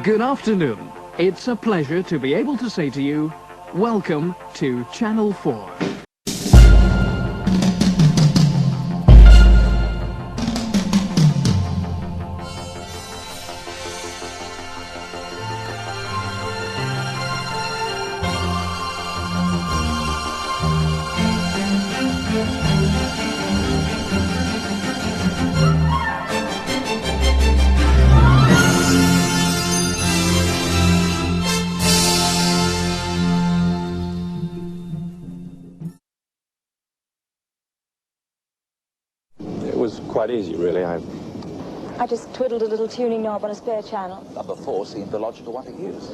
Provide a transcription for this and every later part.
Good afternoon. It's a pleasure to be able to say to you, welcome to Channel 4. It was quite easy, really. I just twiddled a little tuning knob on a spare channel. Number 4 seemed the logical one to use.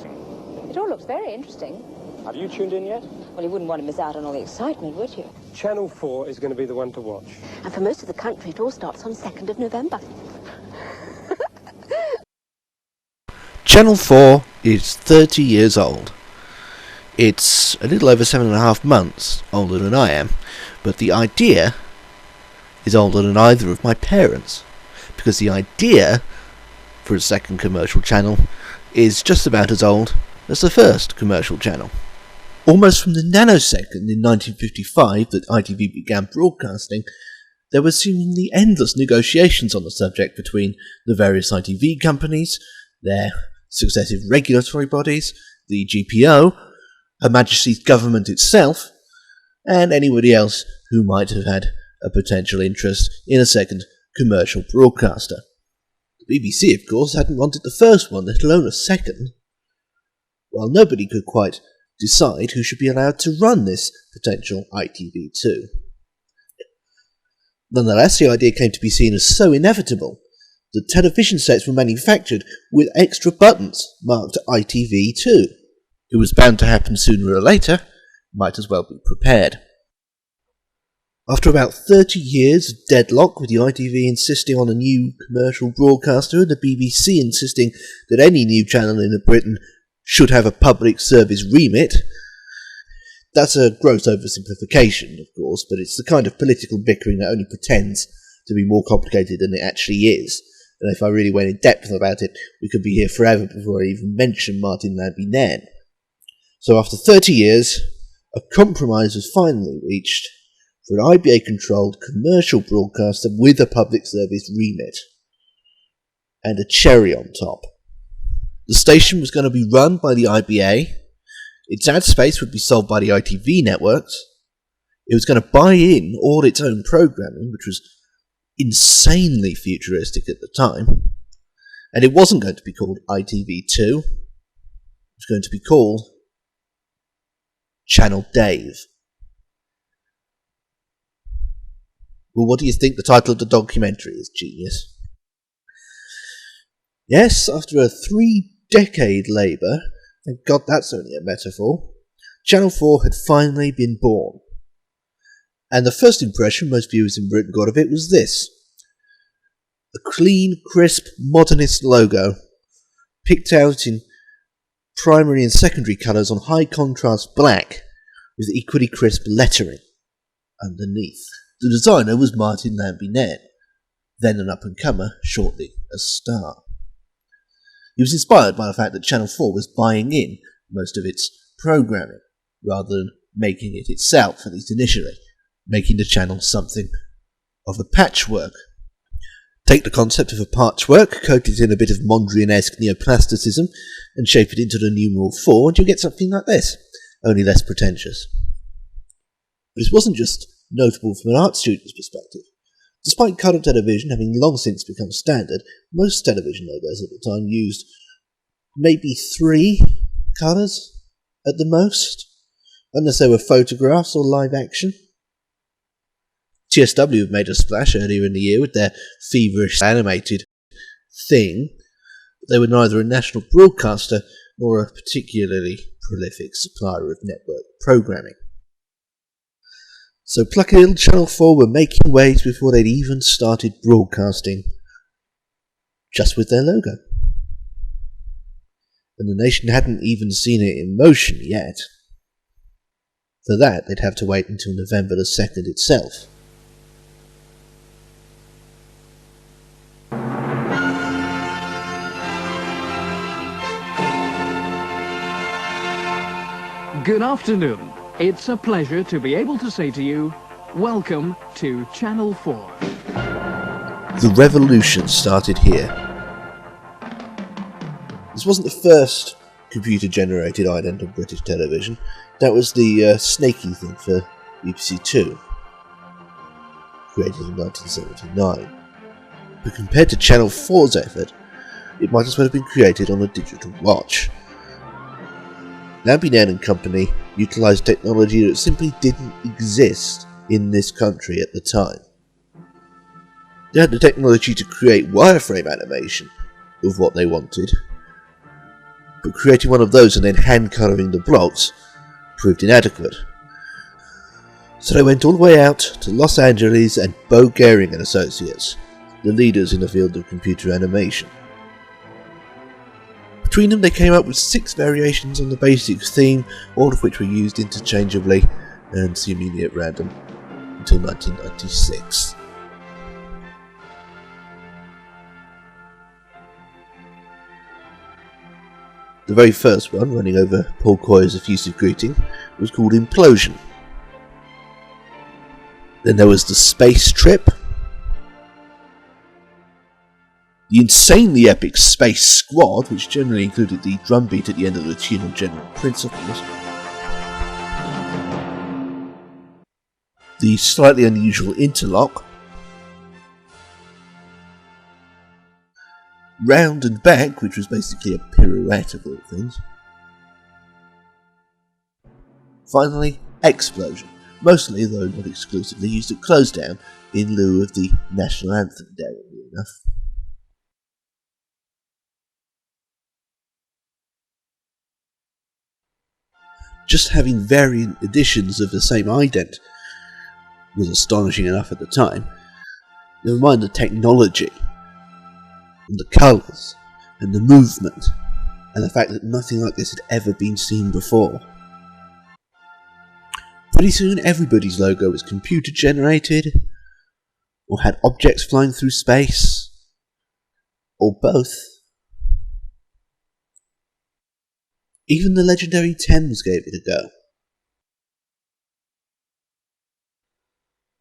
It all looks very interesting. Have you tuned in yet? Well, you wouldn't want to miss out on all the excitement, would you? Channel 4 is going to be the one to watch. And for most of the country, it all starts on 2nd of November. Channel 4 is 30 years old. It's a little over 7.5 months older than I am, but the idea is older than either of my parents, because the idea for a second commercial channel is just about as old as the first commercial channel. Almost from the nanosecond in 1955 that ITV began broadcasting, there were seemingly endless negotiations on the subject between the various ITV companies, their successive regulatory bodies, the GPO, Her Majesty's government itself, and anybody else who might have had a potential interest in a second commercial broadcaster. The BBC, of course, hadn't wanted the first one, let alone a second, while nobody could quite decide who should be allowed to run this potential ITV2. Nonetheless, the idea came to be seen as so inevitable that television sets were manufactured with extra buttons marked ITV2. It was bound to happen sooner or later, might as well be prepared. After about 30 years of deadlock, with the ITV insisting on a new commercial broadcaster and the BBC insisting that any new channel in Britain should have a public service remit, that's a gross oversimplification, of course, but it's the kind of political bickering that only pretends to be more complicated than it actually is. And if I really went in depth about it, we could be here forever before I even mention Martin Lambie-Nairn. So after 30 years, a compromise was finally reached for an IBA-controlled commercial broadcaster with a public service remit. And a cherry on top. The station was going to be run by the IBA, its ad space would be sold by the ITV networks, it was going to buy in all its own programming, which was insanely futuristic at the time, and it wasn't going to be called ITV2, it was going to be called Channel Dave. Well, what do you think the title of the documentary is, genius? Yes, after a 3-decade labour, thank God that's only a metaphor, Channel 4 had finally been born. And the first impression most viewers in Britain got of it was this. A clean, crisp, modernist logo, picked out in primary and secondary colours on high contrast black, with equally crisp lettering underneath. The designer was Martin Lambie-Nairn, then an up-and-comer, shortly a star. He was inspired by the fact that Channel 4 was buying in most of its programming, rather than making it itself, at least initially, making the channel something of a patchwork. Take the concept of a patchwork, coat it in a bit of Mondrian-esque neoplasticism, and shape it into the numeral 4, and you'll get something like this, only less pretentious. But this wasn't just notable from an art student's perspective. Despite colour television having long since become standard, most television logos at the time used maybe 3 colours at the most, unless they were photographs or live action. TSW have made a splash earlier in the year with their feverish animated thing, but they were neither a national broadcaster nor a particularly prolific supplier of network programming. So plucky little Channel 4 were making waves before they'd even started broadcasting, just with their logo. And the nation hadn't even seen it in motion yet. For that, they'd have to wait until November the 2nd itself. Good afternoon. It's a pleasure to be able to say to you, welcome to Channel 4. The revolution started here. This wasn't the first computer-generated ident on British television. That was the snaky thing for BBC Two, created in 1979. But compared to Channel 4's effort, it might as well have been created on a digital watch. Lambinan and Company utilised technology that simply didn't exist in this country at the time. They had the technology to create wireframe animation of what they wanted, but creating one of those and then hand-colouring the blocks proved inadequate. So they went all the way out to Los Angeles and Bo Gehring and Associates, the leaders in the field of computer animation. Between them they came up with 6 variations on the basic theme, all of which were used interchangeably and seemingly at random until 1996. The very first one, running over Paul Coyer's effusive greeting, was called Implosion. Then there was the Space Trip, the insanely epic Space Squad, which generally included the drum beat at the end of the tune on General Principles, the slightly unusual Interlock, Round and Back, which was basically a pirouette of all things. Finally, Explosion, mostly, though not exclusively, used at close down in lieu of the national anthem, daringly enough. Just having variant editions of the same ident was astonishing enough at the time. Never mind the technology, and the colours, and the movement, and the fact that nothing like this had ever been seen before. Pretty soon everybody's logo was computer generated, or had objects flying through space, or both. Even the legendary Thames gave it a go.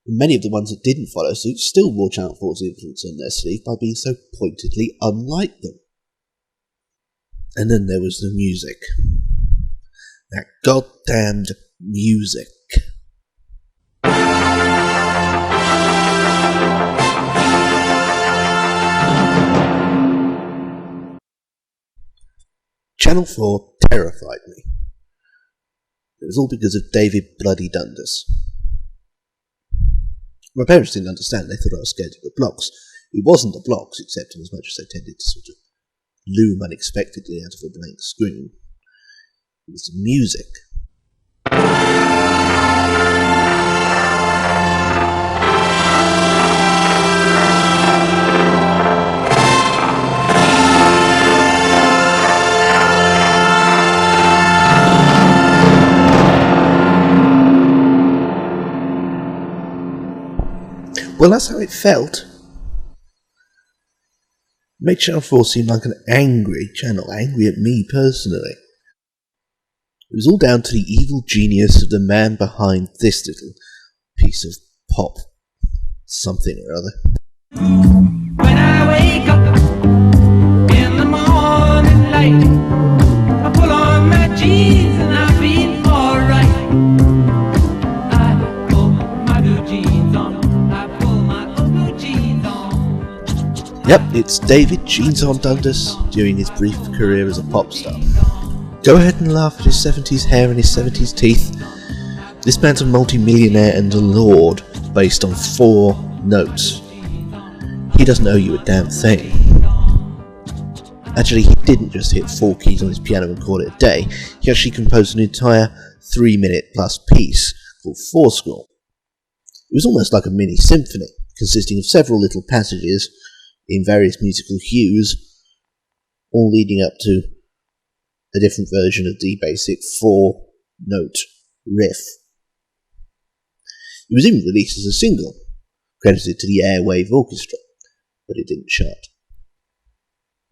And many of the ones that didn't follow suit still wore Channel 4's influence on their sleeve by being so pointedly unlike them. And then there was the music. That goddamned music. Channel 4 terrified me. It was all because of David Bloody Dundas. My parents didn't understand. They thought I was scared of the blocks. It wasn't the blocks, except in as much as they tended to sort of loom unexpectedly out of a blank screen. It was the music. Well, that's how it felt. It made Channel 4 seem like an angry channel, angry at me personally. It was all down to the evil genius of the man behind this little piece of pop something or other. When I wake up in the morning light, I pull on my jeans and I feel alright. I pull my blue jeans on. Yep, it's David Jeans on Dundas during his brief career as a pop star. Go ahead and laugh at his 70s hair and his 70s teeth. This man's a multi-millionaire and a lord based on 4 notes. He doesn't owe you a damn thing. Actually, he didn't just hit 4 keys on his piano and call it a day. He actually composed an entire 3-minute plus piece called Fourscore. It was almost like a mini symphony, consisting of several little passages in various musical hues, all leading up to a different version of the basic 4-note riff. It was even released as a single, credited to the Airwave Orchestra, but it didn't chart.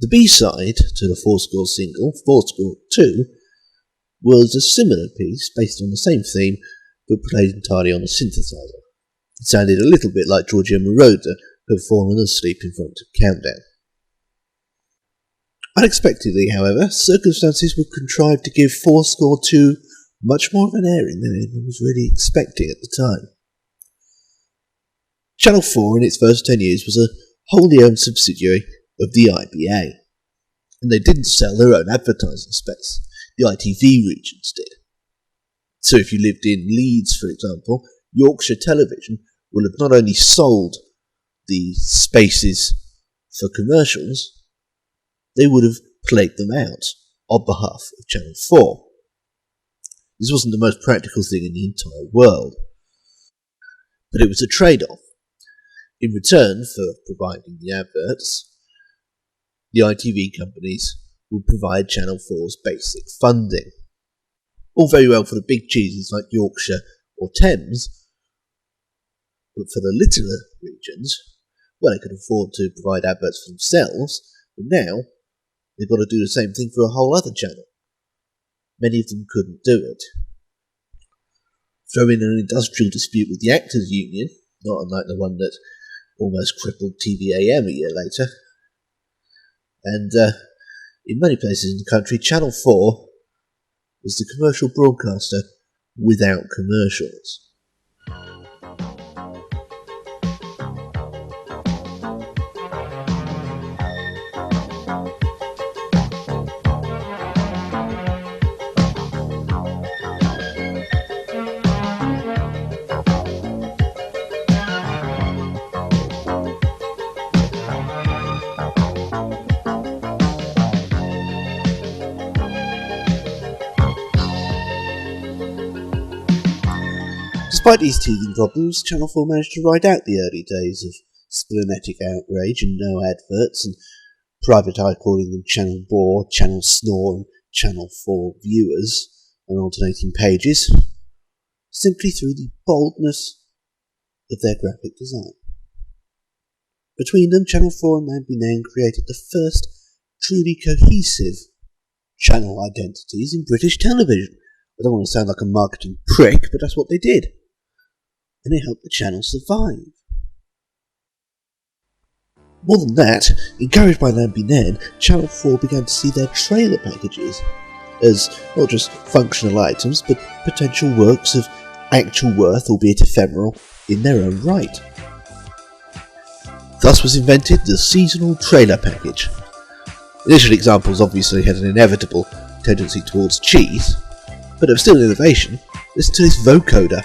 The B-side to the Fourscore single, Fourscore 2, was a similar piece based on the same theme, but played entirely on a synthesizer. It sounded a little bit like Giorgio Moroder, who had fallen asleep in front of Countdown. Unexpectedly, however, circumstances were contrived to give 4score much more of an airing than anyone was really expecting at the time. Channel 4 in its first 10 years was a wholly owned subsidiary of the IBA, and they didn't sell their own advertising space. The ITV regions did. So if you lived in Leeds, for example, Yorkshire Television will have not only sold the spaces for commercials, they would have played them out on behalf of Channel 4. This wasn't the most practical thing in the entire world, but it was a trade-off. In return for providing the adverts, the ITV companies would provide Channel 4's basic funding. All very well for the big cheeses like Yorkshire or Thames, but for the littler regions, well, they could afford to provide adverts for themselves, but now they've got to do the same thing for a whole other channel. Many of them couldn't do it. Throw in an industrial dispute with the Actors' Union, not unlike the one that almost crippled TVAM a year later. And in many places in the country, Channel 4 was the commercial broadcaster without commercials. Despite these teething problems, Channel 4 managed to ride out the early days of splenetic outrage and no adverts and private eye calling them Channel Bore, Channel Snore and Channel 4 viewers on alternating pages, simply through the boldness of their graphic design. Between them, Channel 4 and Lambinan created the first truly cohesive channel identities in British television. I don't want to sound like a marketing prick, but that's what they did. And it helped the channel survive. More than that, encouraged by Lambinan, Channel 4 began to see their trailer packages as not just functional items, but potential works of actual worth, albeit ephemeral, in their own right. Thus was invented the seasonal trailer package. Initial examples obviously had an inevitable tendency towards cheese, but it was still an innovation. Listen to this vocoder.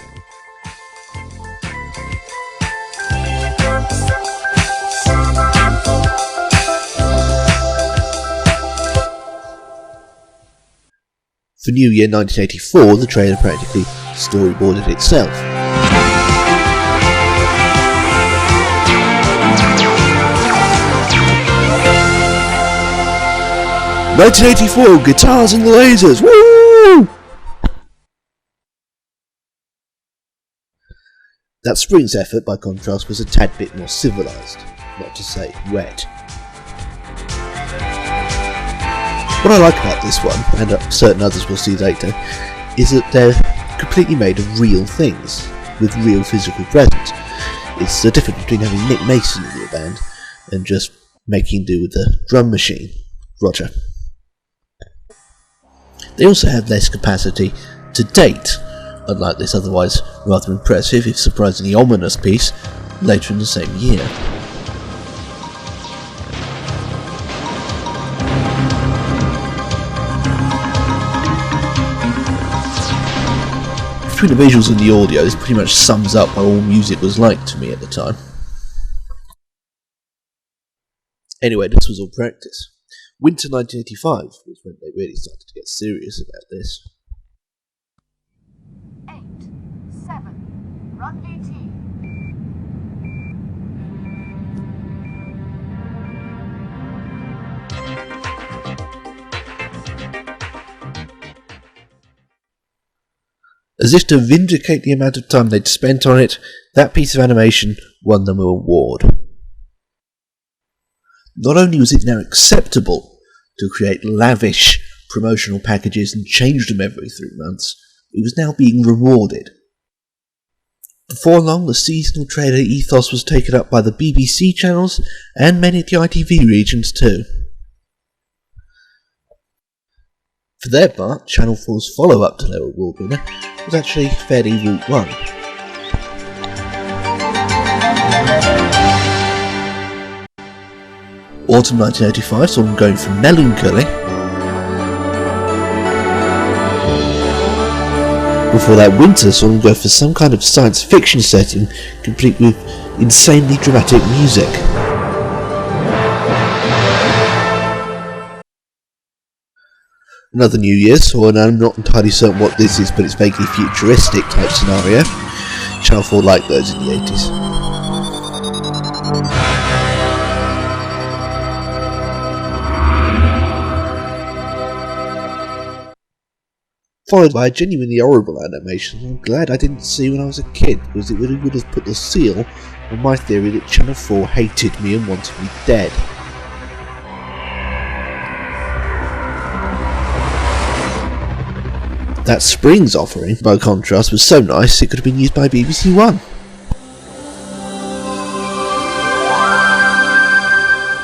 For New Year 1984, the trailer practically storyboarded itself. "1984, guitars and lasers, woo!" That spring's effort, by contrast, was a tad bit more civilised, not to say wet. What I like about this one, and certain others we'll see later, is that they're completely made of real things, with real physical presence. It's the difference between having Nick Mason in your band and just making do with the drum machine. Roger. They also have less capacity to date, unlike this otherwise rather impressive, if surprisingly ominous piece, later in the same year. Between the visuals and the audio, this pretty much sums up what all music was like to me at the time. Anyway, this was all practice. Winter 1985 was when they really started to get serious about this. 8, 7, run DT. As if to vindicate the amount of time they'd spent on it, that piece of animation won them an award. Not only was it now acceptable to create lavish, promotional packages and changed them every 3 months, it was now being rewarded. Before long, the seasonal trailer ethos was taken up by the BBC channels and many of the ITV regions too. For their part, Channel 4's follow-up to their award winner was actually fairly Route 1. Autumn 1985 saw them going from melancholy, before that winter saw them go for some kind of science fiction setting complete with insanely dramatic music. Another New Year's saw, and I'm not entirely certain what this is, but it's vaguely futuristic type scenario. Channel 4 liked those in the 80s. Followed by a genuinely horrible animation I'm glad I didn't see when I was a kid, because it really would have put the seal on my theory that Channel 4 hated me and wanted me dead. That Spring's offering, by contrast, was so nice it could have been used by BBC One.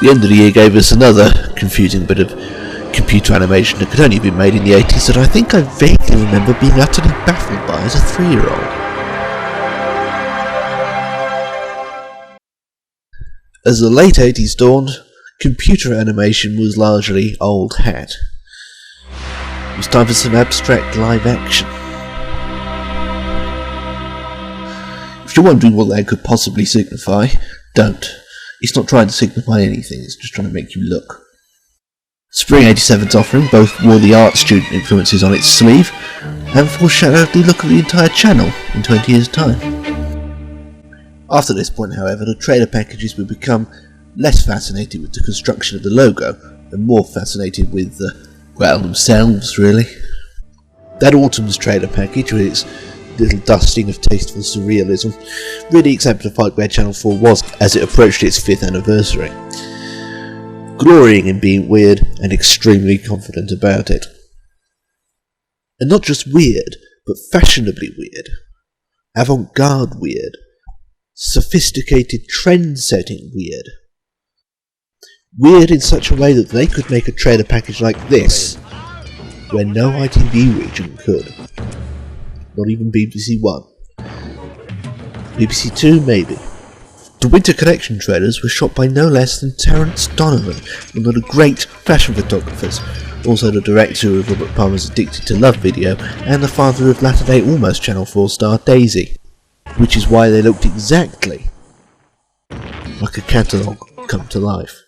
The end of the year gave us another confusing bit of computer animation that could only have been made in the 80s that I think I vaguely remember being utterly baffled by as a 3-year-old. As the late 80s dawned, computer animation was largely old hat. It was time for some abstract live action. If you're wondering what that could possibly signify, don't. It's not trying to signify anything, it's just trying to make you look. Spring 87's offering both wore the art student influences on its sleeve and foreshadowed the look of the entire channel in 20 years' time. After this point, however, the trailer packages would become less fascinated with the construction of the logo and more fascinated with themselves, really. That autumn's trailer package, with its little dusting of tasteful surrealism, really exemplified where Channel 4 was as it approached its 5th anniversary, glorying in being weird and extremely confident about it. And not just weird, but fashionably weird, avant-garde weird, sophisticated trend-setting weird. Weird in such a way that they could make a trailer package like this, where no ITV region could. Not even BBC One. BBC Two, maybe. The Winter Collection trailers were shot by no less than Terence Donovan, one of the great fashion photographers, also the director of Robert Palmer's Addicted to Love video, and the father of latter-day Almost Channel 4 star Daisy, which is why they looked exactly like a catalogue come to life.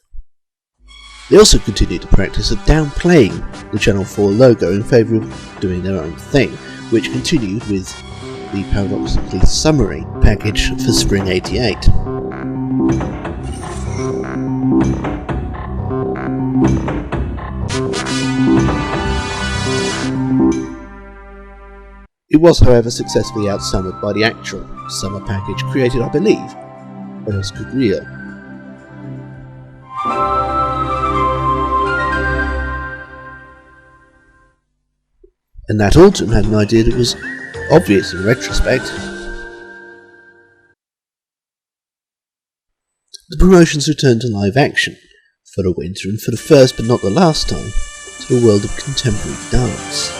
They also continued the practice of downplaying the Channel 4 logo in favour of doing their own thing, which continued with the paradoxically summary package for Spring 88. It was, however, successfully outsummered by the actual summer package created, I believe, by Oscar Rio. And that autumn had an idea that was obvious in retrospect. The promotions returned to live action for the winter and for the first but not the last time to the world of contemporary dance.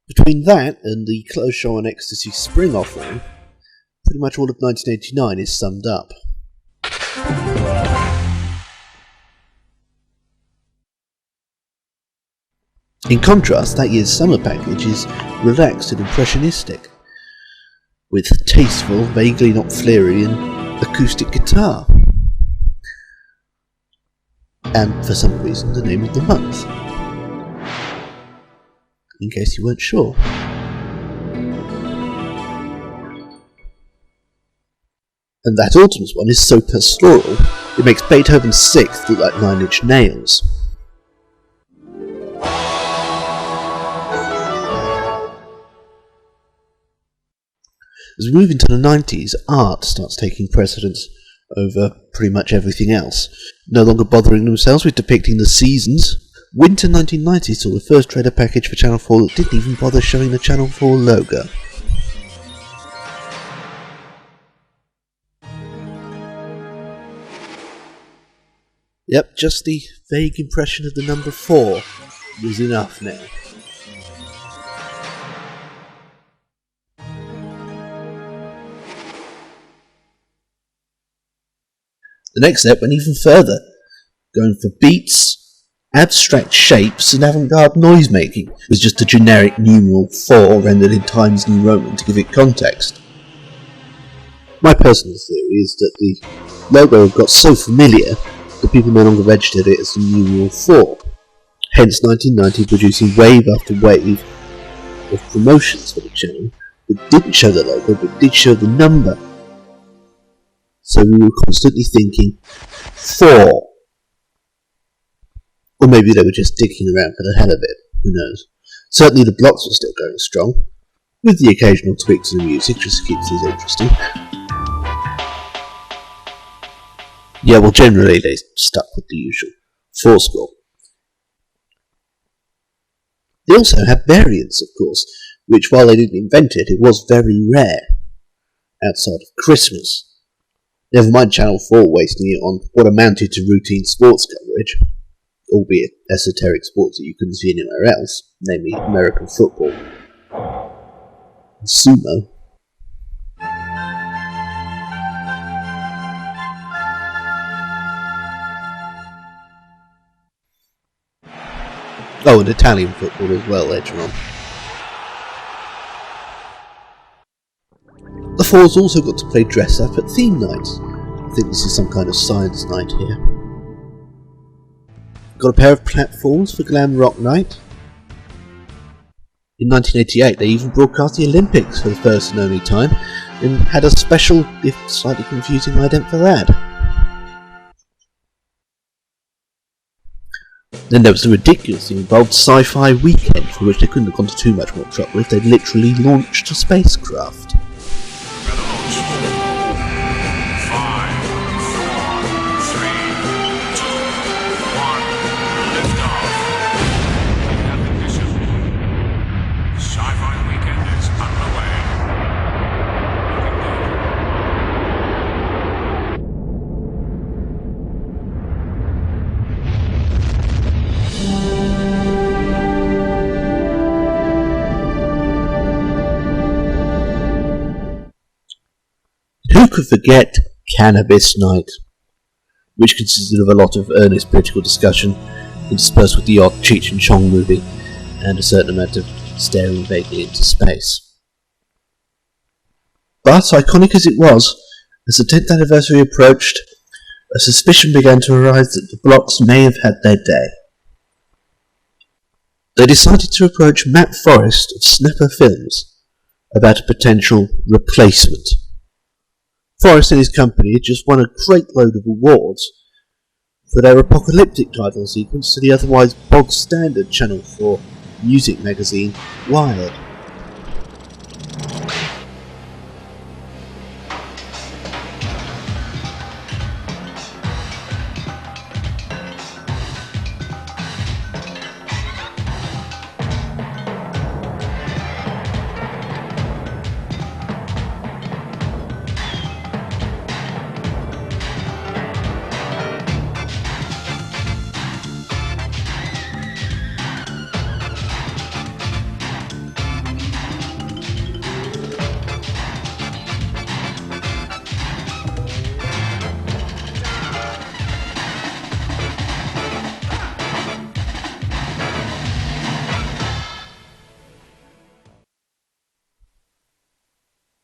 Between that and the Close Show on Ecstasy spring offering, pretty much all of 1989 is summed up. In contrast, that year's summer package is relaxed and impressionistic, with tasteful, vaguely not Flairian, acoustic guitar. And, for some reason, the name of the month. In case you weren't sure. And that autumn's one is so pastoral, it makes Beethoven's Sixth look like 9 Inch Nails. As we move into the 90s, art starts taking precedence over pretty much everything else, no longer bothering themselves with depicting the seasons. Winter 1990 saw the first trailer package for Channel 4 that didn't even bother showing the Channel 4 logo. Yep, just the vague impression of the number 4 was enough now. The next step went even further, going for beats, abstract shapes and avant-garde noise-making. It was just a generic numeral 4 rendered in Times New Roman to give it context. My personal theory is that the logo got so familiar that people no longer registered it as the numeral 4. Hence 1990 producing wave after wave of promotions for the channel that didn't show the logo but did show the number. So we were constantly thinking 4. Or maybe they were just dicking around for the hell of it, who knows. Certainly the blocks were still going strong, with the occasional tweak to the music just to keep things interesting. Yeah, well generally they stuck with the usual 4 score. They also had variants, of course, which while they didn't invent it, it was very rare, outside of Christmas. Never mind Channel 4 wasting it on what amounted to routine sports coverage, albeit esoteric sports that you couldn't see anywhere else, namely American football and sumo. Oh, and Italian football as well later on. The Fours also got to play dress up at theme nights. I think this is some kind of science night here. Got a pair of platforms for Glam Rock Night. In 1988 they even broadcast the Olympics for the first and only time, and had a special, if slightly confusing, ident for that. Then there was the ridiculously involved sci-fi weekend, for which they couldn't have gone to too much more trouble if they'd literally launched a spacecraft. Who could forget Cannabis Night, which consisted of a lot of earnest political discussion interspersed with the odd Cheech and Chong movie and a certain amount of staring vaguely into space. But, iconic as it was, as the 10th anniversary approached, a suspicion began to arise that the blocks may have had their day. They decided to approach Matt Forrest of Snapper Films about a potential replacement. Forrest and his company had just won a great load of awards for their apocalyptic title sequence to the otherwise bog-standard Channel 4 music magazine, Wired.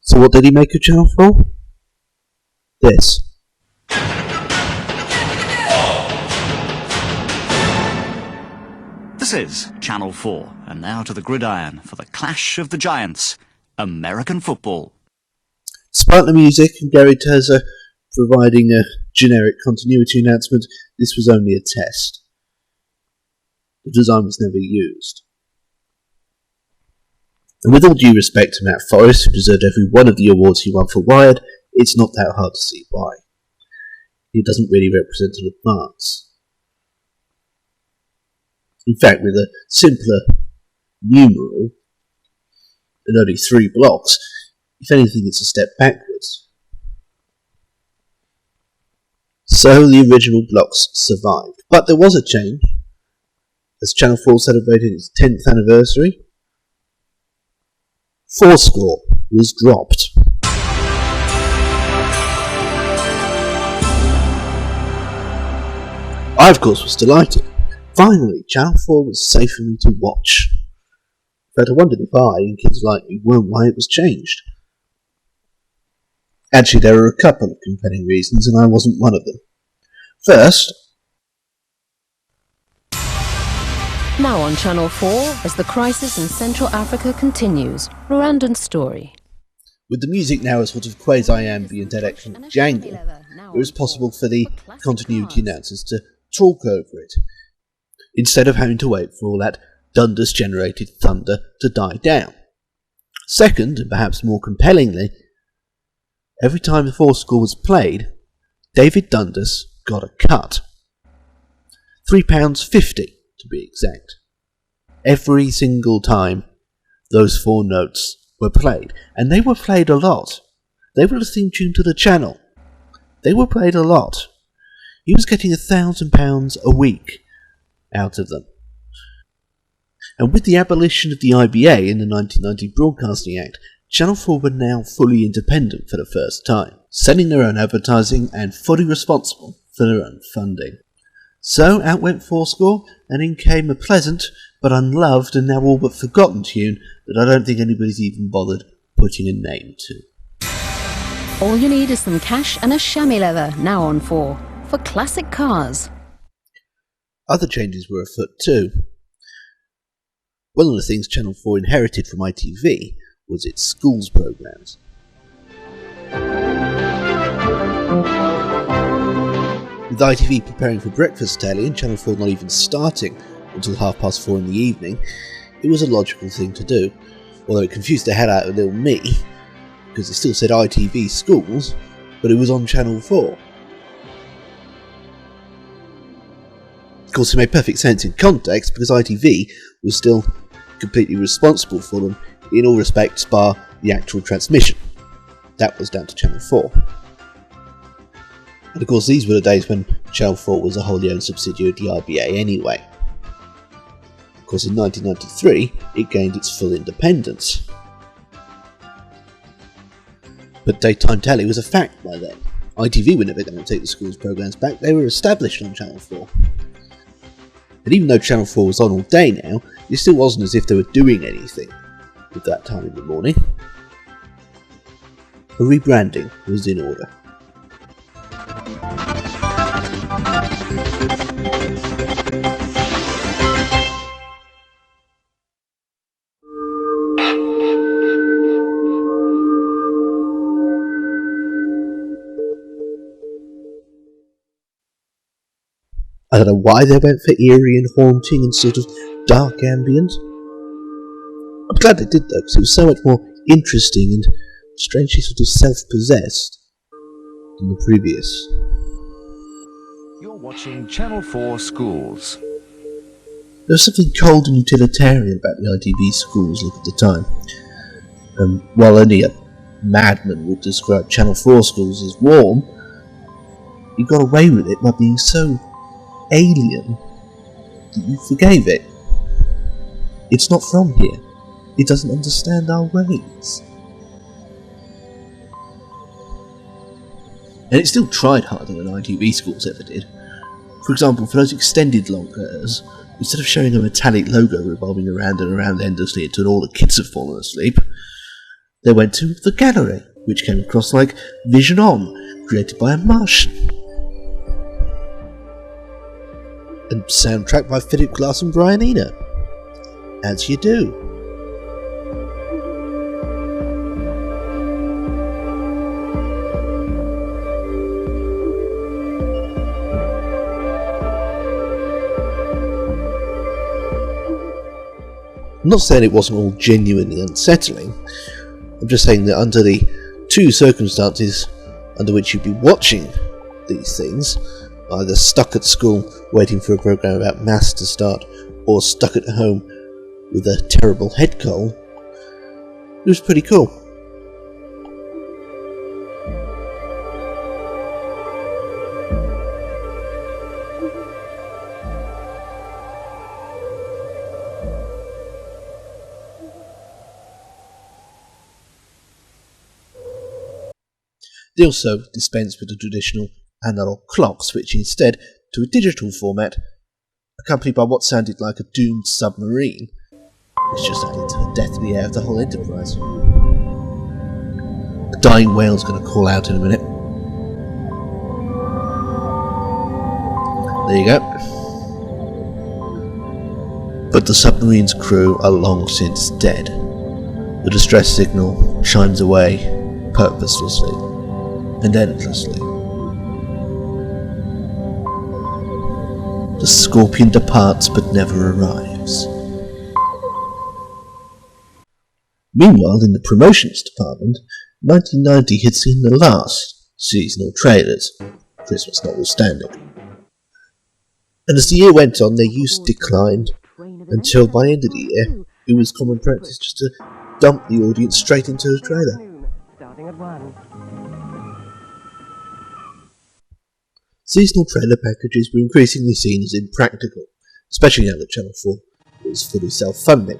So what did he make of Channel 4? This. This is Channel 4, and now to the gridiron for the clash of the giants, American football. Despite the music and Gary Terza providing a generic continuity announcement, this was only a test. The design was never used. And with all due respect to Matt Forrest, who deserved every one of the awards he won for Wired, it's not that hard to see why. He doesn't really represent an advance. In fact, with a simpler numeral and only 3 blocks, if anything, it's a step backwards. So the original blocks survived. But there was a change. As Channel 4 celebrated its 10th anniversary, 4score was dropped. I, of course, was delighted. Finally, Channel 4 was safe for me to watch. In fact, I wondered if I, and kids like me, weren't why it was changed. Actually, there are a couple of compelling reasons, and I wasn't one of them. First, now on Channel 4, as the crisis in Central Africa continues, Rwandan's story. with the music now a sort of quasi-ambient electronic jangle, it was possible for the continuity announcers to talk over it, instead of having to wait for all that Dundas-generated thunder to die down. Second, and perhaps more compellingly, every time the 4score was played, David Dundas got a cut. £3.50 to be exact. Every single time those 4 notes were played. And they were played a lot. They were the theme tune to the channel. They were played a lot. He was getting £1,000 a week out of them. And with the abolition of the IBA in the 1990 Broadcasting Act, Channel 4 were now fully independent for the first time, selling their own advertising and fully responsible for their own funding. So out went 4score, and in came a pleasant but unloved and now all but forgotten tune that I don't think anybody's even bothered putting a name to. All you need is some cash and a chamois leather, now on 4, for classic cars. Other changes were afoot too. One of the things Channel 4 inherited from ITV was its schools programmes. With ITV preparing for breakfast telly and Channel 4 not even starting until 4:30 in the evening, it was a logical thing to do, although it confused the hell out of little me, because it still said ITV Schools, but it was on Channel 4. Of course, it made perfect sense in context, because ITV was still completely responsible for them in all respects bar the actual transmission. That was down to Channel 4. And of course, these were the days when Channel 4 was a wholly owned subsidiary of the IBA anyway. Of course, in 1993, it gained its full independence. But daytime telly was a fact by then. ITV were never going to take the schools programmes back, they were established on Channel 4. And even though Channel 4 was on all day now, it still wasn't as if they were doing anything with that time in the morning. A rebranding was in order. I don't know why they went for eerie and haunting and sort of dark ambient. I'm glad they did though, because it was so much more interesting and strangely sort of self-possessed than the previous. You're watching Channel 4 Schools. There was something cold and utilitarian about the ITV Schools look at the time. While only a madman would describe Channel 4 Schools as warm, he got away with it by being so alien that you forgave it. It's not from here. It doesn't understand our ways. And it still tried harder than ITV Schools ever did. For example, for those extended longers, instead of showing a metallic logo revolving around and around endlessly until all the kids have fallen asleep, they went to the gallery, which came across like Vision On, created by a Martian. And soundtrack by Philip Glass and Brian Eno. As you do. I'm not saying it wasn't all genuinely unsettling. I'm just saying that under the two circumstances under which you'd be watching these things, either stuck at school waiting for a program about maths to start, or stuck at home with a terrible head cold, it was pretty cool. They also dispensed with the traditional analog clock, switching instead to a digital format, accompanied by what sounded like a doomed submarine, which just added to the deathly air of the whole enterprise. A dying whale's going to call out in a minute. There you go. But the submarine's crew are long since dead. The distress signal chimes away purposelessly and endlessly. The Scorpion departs but never arrives. Meanwhile, in the promotions department, 1990 had seen the last seasonal trailers, Christmas notwithstanding. And as the year went on, their use declined, until by the end of the year, it was common practice just to dump the audience straight into the trailer. Starting at 1. Seasonal trailer packages were increasingly seen as impractical, especially now that Channel 4 was fully self-funding.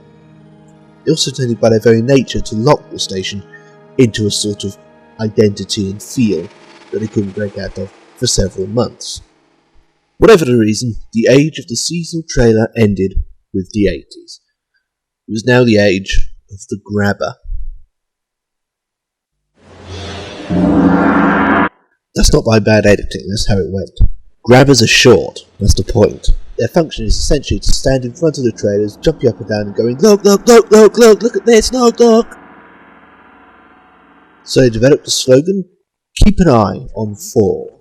They also tended by their very nature to lock the station into a sort of identity and feel that they couldn't break out of for several months. Whatever the reason, the age of the seasonal trailer ended with the 80s. It was now the age of the grabber. That's not by bad editing, that's how it went. Grabbers are short, that's the point. Their function is essentially to stand in front of the trailers, jumping up and down and going, look, look, look, look, look, look at this, look, look! So they developed the slogan, keep an eye on 4.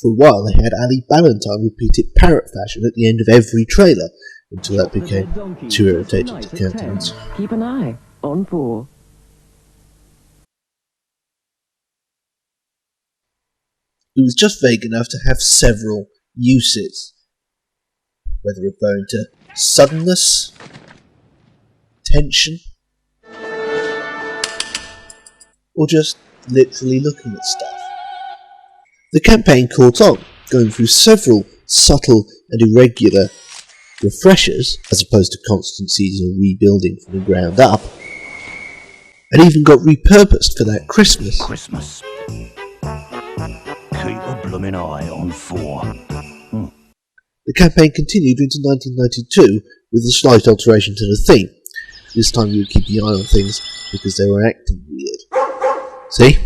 For a while they had Ali Ballantyne repeat it parrot fashion at the end of every trailer, until that became too irritating to countenance. Keep an eye on 4. It was just vague enough to have several uses, whether referring to suddenness, tension, or just literally looking at stuff. The campaign caught on, going through several subtle and irregular refreshers, as opposed to constant seasonal rebuilding from the ground up, and even got repurposed for that Christmas. Keep a blooming eye on 4. The campaign continued into 1992 with a slight alteration to the theme. This time you would keep the eye on things because they were acting weird. See?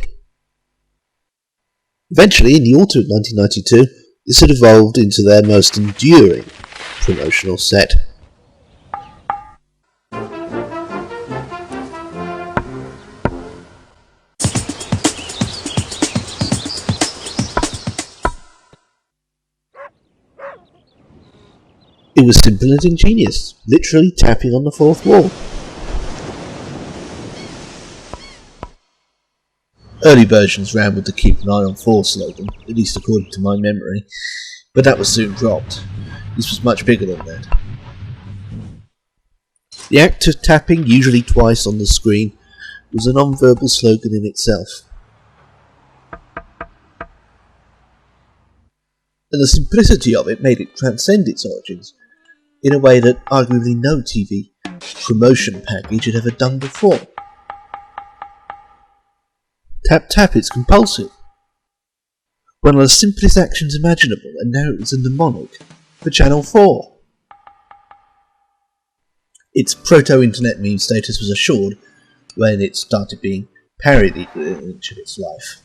Eventually, in the autumn of 1992, this had evolved into their most enduring promotional set. It was simple and ingenious, literally tapping on the fourth wall. Early versions ran with the keep an eye on 4 slogan, at least according to my memory, but that was soon dropped. This was much bigger than that. The act of tapping, usually twice on the screen, was a non-verbal slogan in itself. And the simplicity of it made it transcend its origins, in a way that arguably no TV promotion package had ever done before. Tap tap, it's compulsive. One of the simplest actions imaginable, and now it was a mnemonic for Channel 4. Its proto-internet meme status was assured when it started being parodied within an inch of its life.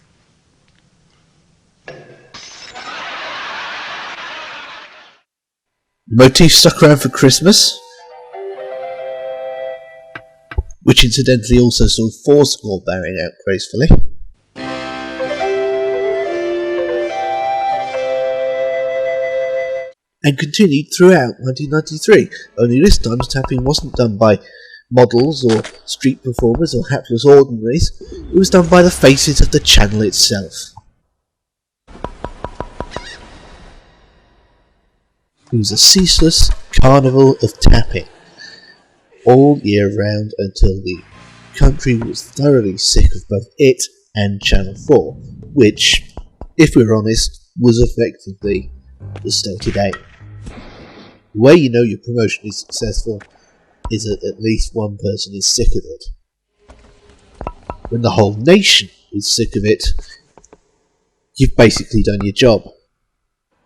The motif stuck around for Christmas, which incidentally also saw 4 score bearing out gracefully. and continued throughout 1993, only this time tapping wasn't done by models or street performers or hapless ordinaries, it was done by the faces of the channel itself. It was a ceaseless carnival of tapping, all year round until the country was thoroughly sick of both it and Channel 4, which, if we're honest, was effectively the stated aim. The way you know your promotion is successful is that at least one person is sick of it. When the whole nation is sick of it, you've basically done your job.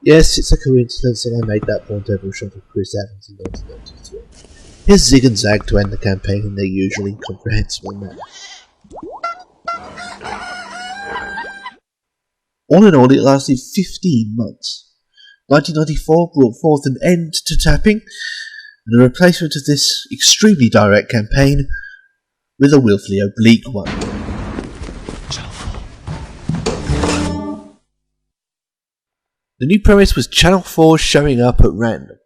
Yes, it's a coincidence that I made that point over a shot of Chris Evans in 1993. Here's Zig and Zag to end the campaign in their usual incomprehensible manner. All in all, it lasted 15 months. 1994 brought forth an end to tapping, and a replacement of this extremely direct campaign with a willfully oblique one. The new premise was Channel 4 showing up at random.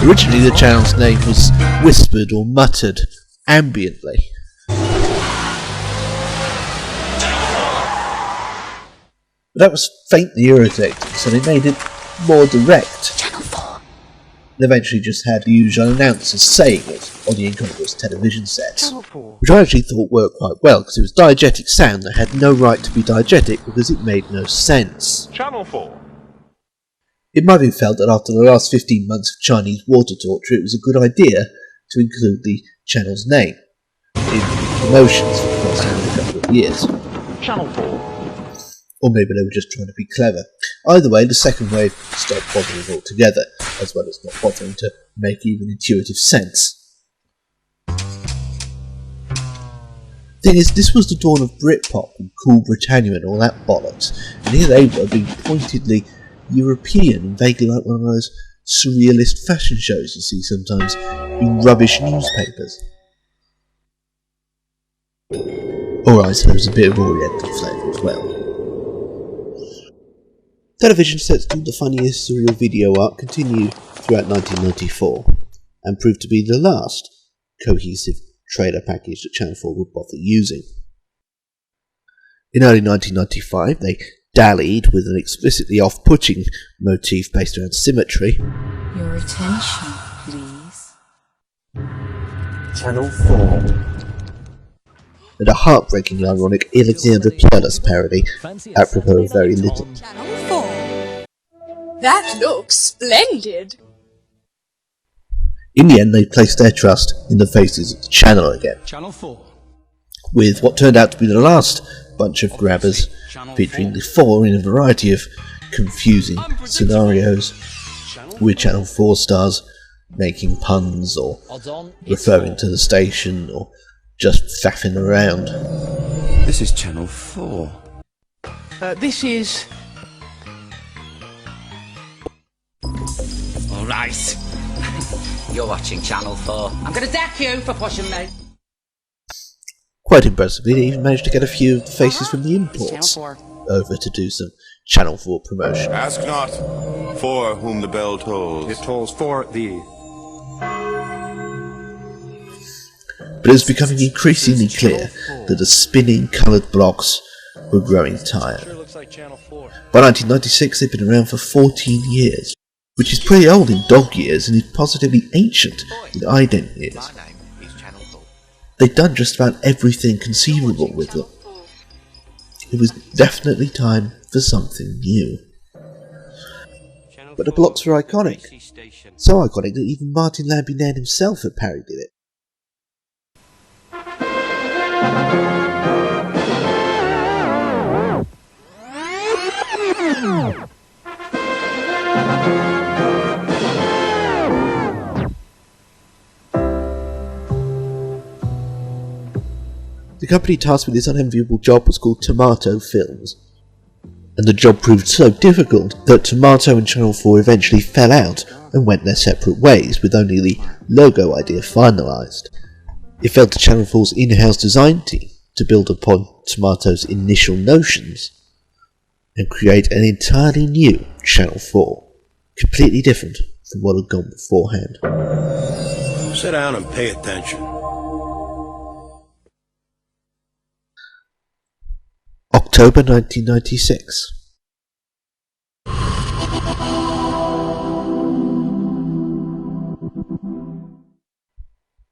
Originally the channel's name was whispered or muttered ambiently. But that was faintly irritating, so they made it more direct. Channel 4. They eventually just had the usual announcers saying it on the incongruous television sets, which I actually thought worked quite well because it was diegetic sound that had no right to be diegetic because it made no sense. Channel 4. It might have been felt that after the last 15 months of Chinese water torture it was a good idea to include the channel's name in promotions for the first time in a couple of years. Channel 4. Or maybe they were just trying to be clever. Either way, the second wave stopped bothering altogether, as well as not bothering to make even intuitive sense. Thing is, this was the dawn of Britpop and Cool Britannia and all that bollocks, and here they were being pointedly European and vaguely like one of those surrealist fashion shows you see sometimes in rubbish newspapers. Alright, so there's a bit of Oriental flavour as well. Television sets doing the funniest surreal video art continued throughout 1994 and proved to be the last cohesive trailer package that Channel 4 would bother using. In early 1995 they dallied with an explicitly off-putting motif based around symmetry. Your attention, please. Channel 4. And a heartbreakingly ironic Alexander Palace parody, apropos of very little. Channel 4. That looks splendid. In the end, they placed their trust in the faces of the channel again. Channel 4. With what turned out to be the last bunch of grabbers, featuring the four in a variety of confusing scenarios, with Channel 4 stars making puns or referring to the station or just faffing around. This is Channel 4. This is... Alright. You're watching Channel 4. I'm gonna deck you for pushing me. Quite impressively, they even managed to get a few of the faces from the imports over to do some Channel 4 promotion. Ask not for whom the bell tolls. It tolls for thee. But it was becoming increasingly clear that the spinning coloured blocks were growing tired. By 1996 they'd been around for 14 years, which is pretty old in dog years and is positively ancient in Ident years. They'd done just about everything conceivable with them. It was definitely time for something new. But the blocks were iconic. So iconic that even Martin Lambie-Nairn himself had parodied it. The company tasked with this unenviable job was called Tomato Films, and the job proved so difficult that Tomato and Channel 4 eventually fell out and went their separate ways, with only the logo idea finalised. It fell to Channel 4's in-house design team to build upon Tomato's initial notions and create an entirely new Channel 4. Completely different from what had gone beforehand. Sit down and pay attention. October 1996.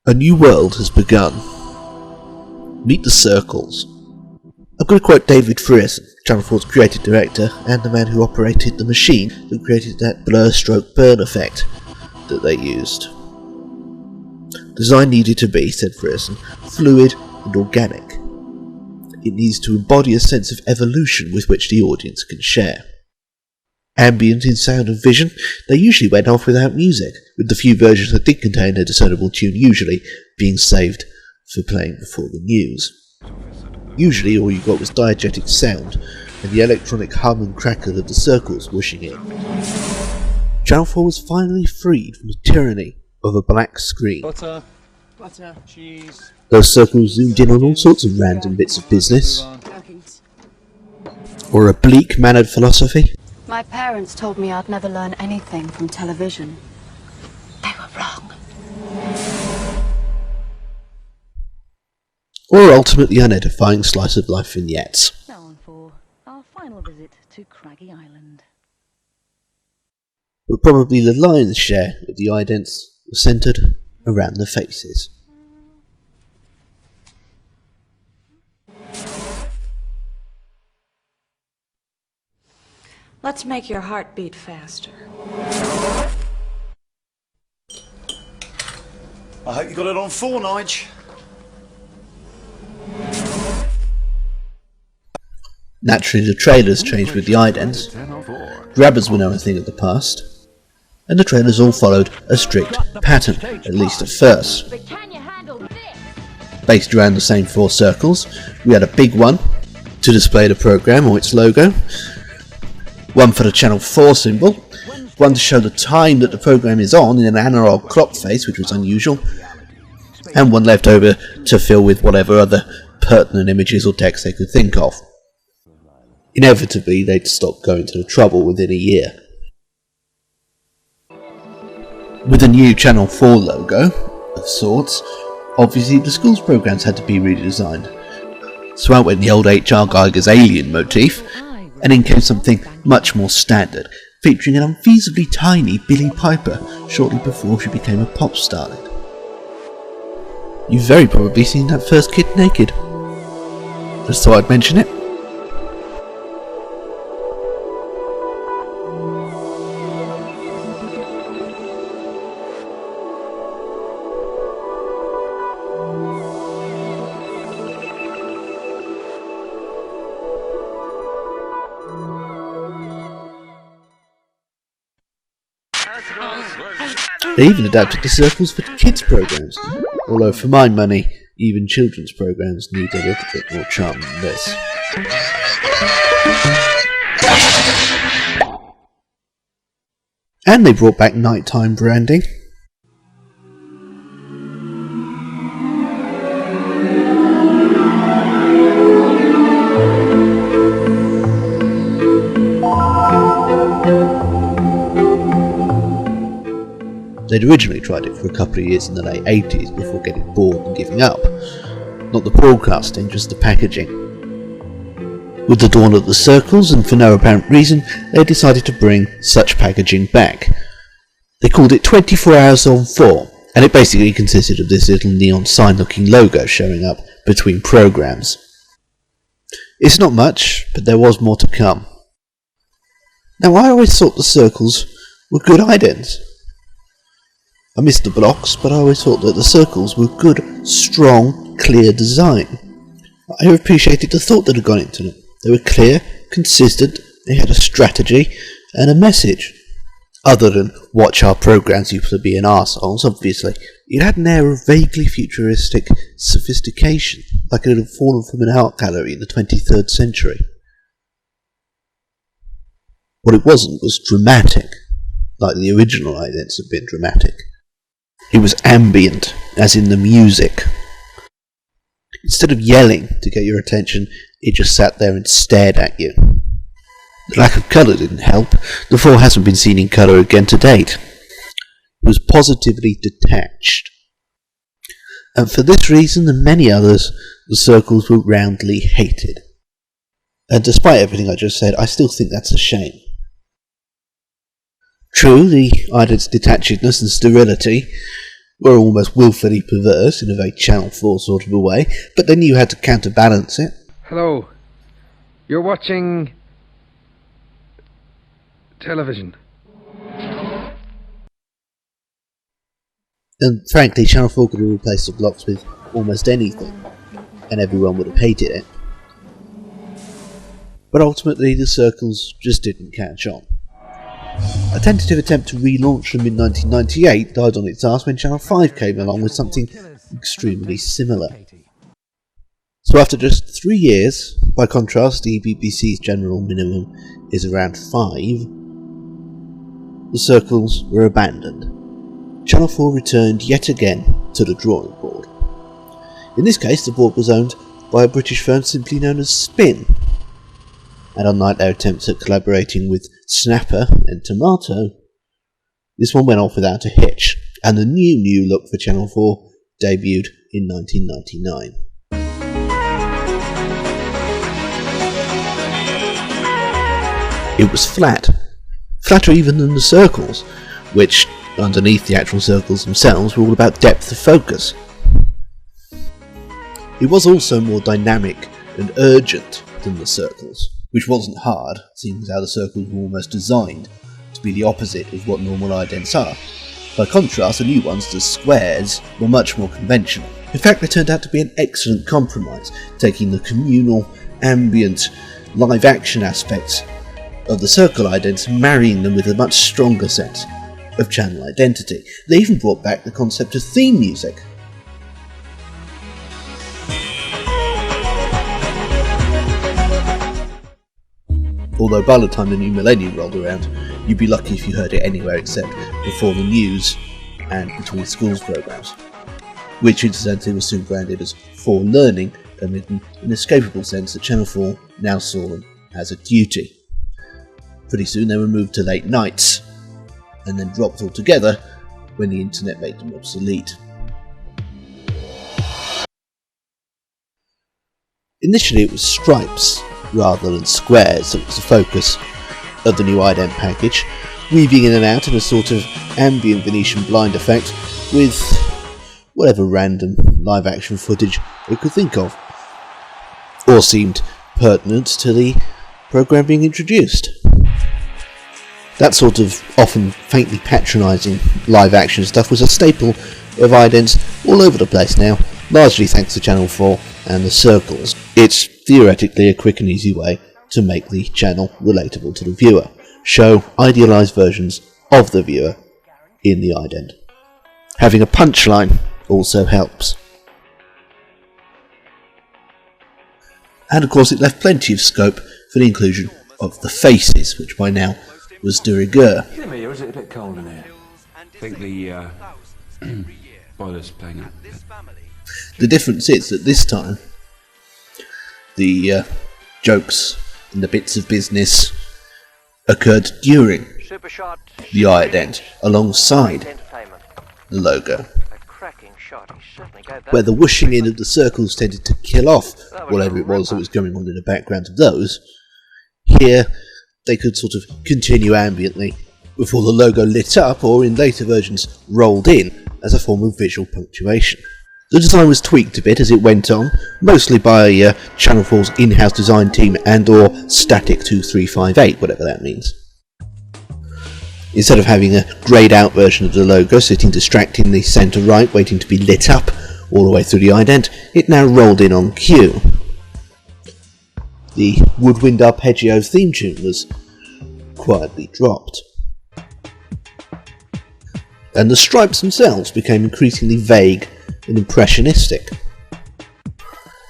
A new world has begun. Meet the Circles. I'm going to quote David Frierson, Channel 4's creative director, and the man who operated the machine that created that blur stroke burn effect that they used. Design needed to be, said Frierson, fluid and organic. It needs to embody a sense of evolution with which the audience can share. Ambient in sound and vision, they usually went off without music, with the few versions that did contain a discernible tune usually being saved for playing before the news. Usually all you got was diegetic sound and the electronic hum and crackle of the circles whooshing in. Channel 4 was finally freed from the tyranny of a black screen. Butter, cheese. Those circles zoomed in on all sorts of random bits of business, or a bleak-mannered philosophy. My parents told me I'd never learn anything from television. They were wrong. Or ultimately unedifying slice of life vignettes. Now on for our final visit to Craggy Island. But probably the lion's share of the idents was centred around the faces. Let's make your heart beat faster. I hope you got it on 4, Nige. Naturally, the trailers changed with the idents. Grabbers were now a thing of the past, and the trailers all followed a strict pattern, at least at first. Based around the same 4 circles, we had a big one to display the programme or its logo, one for the Channel 4 symbol, one to show the time that the programme is on in an analogue clock face, which was unusual, and one left over to fill with whatever other pertinent images or text they could think of. Inevitably, they'd stop going to the trouble within a year. With a new Channel 4 logo, of sorts, obviously the school's programmes had to be redesigned. So out went the old H.R. Geiger's Alien motif, and in came something much more standard, featuring an unfeasibly tiny Billie Piper shortly before she became a pop starlet. You've very probably seen that first kid naked. Just thought I'd mention it. They even adapted the circles for kids' programmes, although for my money, even children's programmes need a little bit more charm than this. And they brought back nighttime branding. They'd originally tried it for a couple of years in the late 80s before getting bored and giving up. Not the broadcasting, just the packaging. With the dawn of the circles, and for no apparent reason, they decided to bring such packaging back. They called it 24 Hours on 4, and it basically consisted of this little neon sign-looking logo showing up between programmes. It's not much, but there was more to come. Now, I always thought the circles were good idents. I missed the blocks, but I always thought that the circles were good, strong, clear design. I appreciated the thought that had gone into them. They were clear, consistent, they had a strategy and a message. Other than watch our programmes, you plebeian arseholes, obviously. It had an air of vaguely futuristic sophistication, like it had fallen from an art gallery in the 23rd century. What it wasn't was dramatic, like the original idents had been dramatic. It was ambient, as in the music. Instead of yelling to get your attention, it just sat there and stared at you. The lack of colour didn't help. The 4 hasn't been seen in colour again to date. It was positively detached. And for this reason and many others, the Circles were roundly hated. And despite everything I just said, I still think that's a shame. True, the Ident's detachedness and sterility were almost willfully perverse in a very Channel 4 sort of a way, but then you had to counterbalance it. Hello, you're watching television. And frankly, Channel 4 could have replaced the blocks with almost anything, and everyone would have hated it. But ultimately, the Circles just didn't catch on. A tentative attempt to relaunch them in 1998 died on its arse when Channel 5 came along with something extremely similar. So after just 3 years, by contrast the BBC's general minimum is around 5, the Circles were abandoned. Channel 4 returned yet again to the drawing board. In this case, the board was owned by a British firm simply known as Spin, and unlike their attempts at collaborating with Snapper and Tomato, this one went off without a hitch, and the new look for Channel 4 debuted in 1999. It was flat, flatter even than the Circles, which, underneath the actual Circles themselves, were all about depth of focus. It was also more dynamic and urgent than the Circles, which wasn't hard, seeing as how the Circles were almost designed to be the opposite of what normal idents are. By contrast, the new ones, the Squares, were much more conventional. In fact, they turned out to be an excellent compromise, taking the communal, ambient, live-action aspects of the Circle idents and marrying them with a much stronger sense of channel identity. They even brought back the concept of theme music. Although by the time the new millennium rolled around, you'd be lucky if you heard it anywhere except before the news and between schools programmes, which incidentally was soon branded as 4 Learning, amid an inescapable sense that Channel 4 now saw them as a duty. Pretty soon they were moved to late nights, and then dropped altogether when the internet made them obsolete. Initially it was stripes rather than squares that was the focus of the new ident package, weaving in and out in a sort of ambient Venetian blind effect with whatever random live action footage it could think of, or seemed pertinent to the programme being introduced. That sort of often faintly patronising live action stuff was a staple of idents all over the place now, largely thanks to Channel 4 and the Circles. It's theoretically a quick and easy way to make the channel relatable to the viewer, show idealised versions of the viewer in the ident. Having a punchline also helps. And of course it left plenty of scope for the inclusion of the faces, which by now was de rigueur. Or is it a bit cold in here? I think the boiler's playing up. The difference is that this time the jokes and the bits of business occurred during the ident, alongside the logo, where the whooshing in of the Circles tended to kill off whatever it was that was going on in the background of those. Here they could sort of continue ambiently before the logo lit up, or in later versions rolled in as a form of visual punctuation. The design was tweaked a bit as it went on, mostly by Channel 4's in-house design team and or Static 2358, whatever that means. Instead of having a greyed out version of the logo sitting distractingly centre right waiting to be lit up all the way through the ident, it now rolled in on cue. The woodwind arpeggio theme tune was quietly dropped, and the stripes themselves became increasingly vague and impressionistic.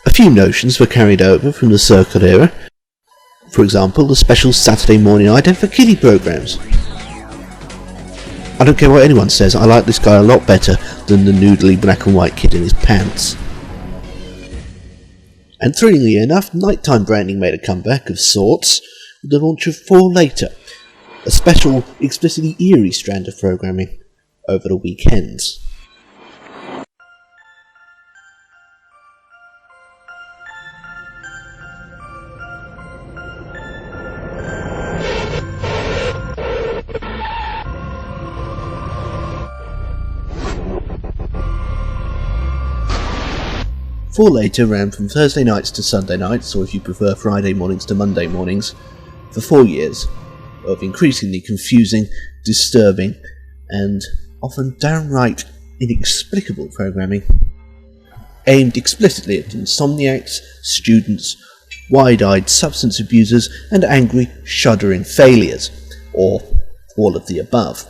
A few notions were carried over from the Circle era, for example the special Saturday morning ident for kiddie programmes. I don't care what anyone says, I like this guy a lot better than the noodly black and white kid in his pants. And thrillingly enough, nighttime branding made a comeback of sorts, with the launch of 4 Later, a special, explicitly eerie strand of programming over the weekends. Four Later ran from Thursday nights to Sunday nights, or if you prefer Friday mornings to Monday mornings, for 4 years of increasingly confusing, disturbing, and often downright inexplicable programming, aimed explicitly at insomniacs, students, wide-eyed substance abusers, and angry, shuddering failures, or all of the above.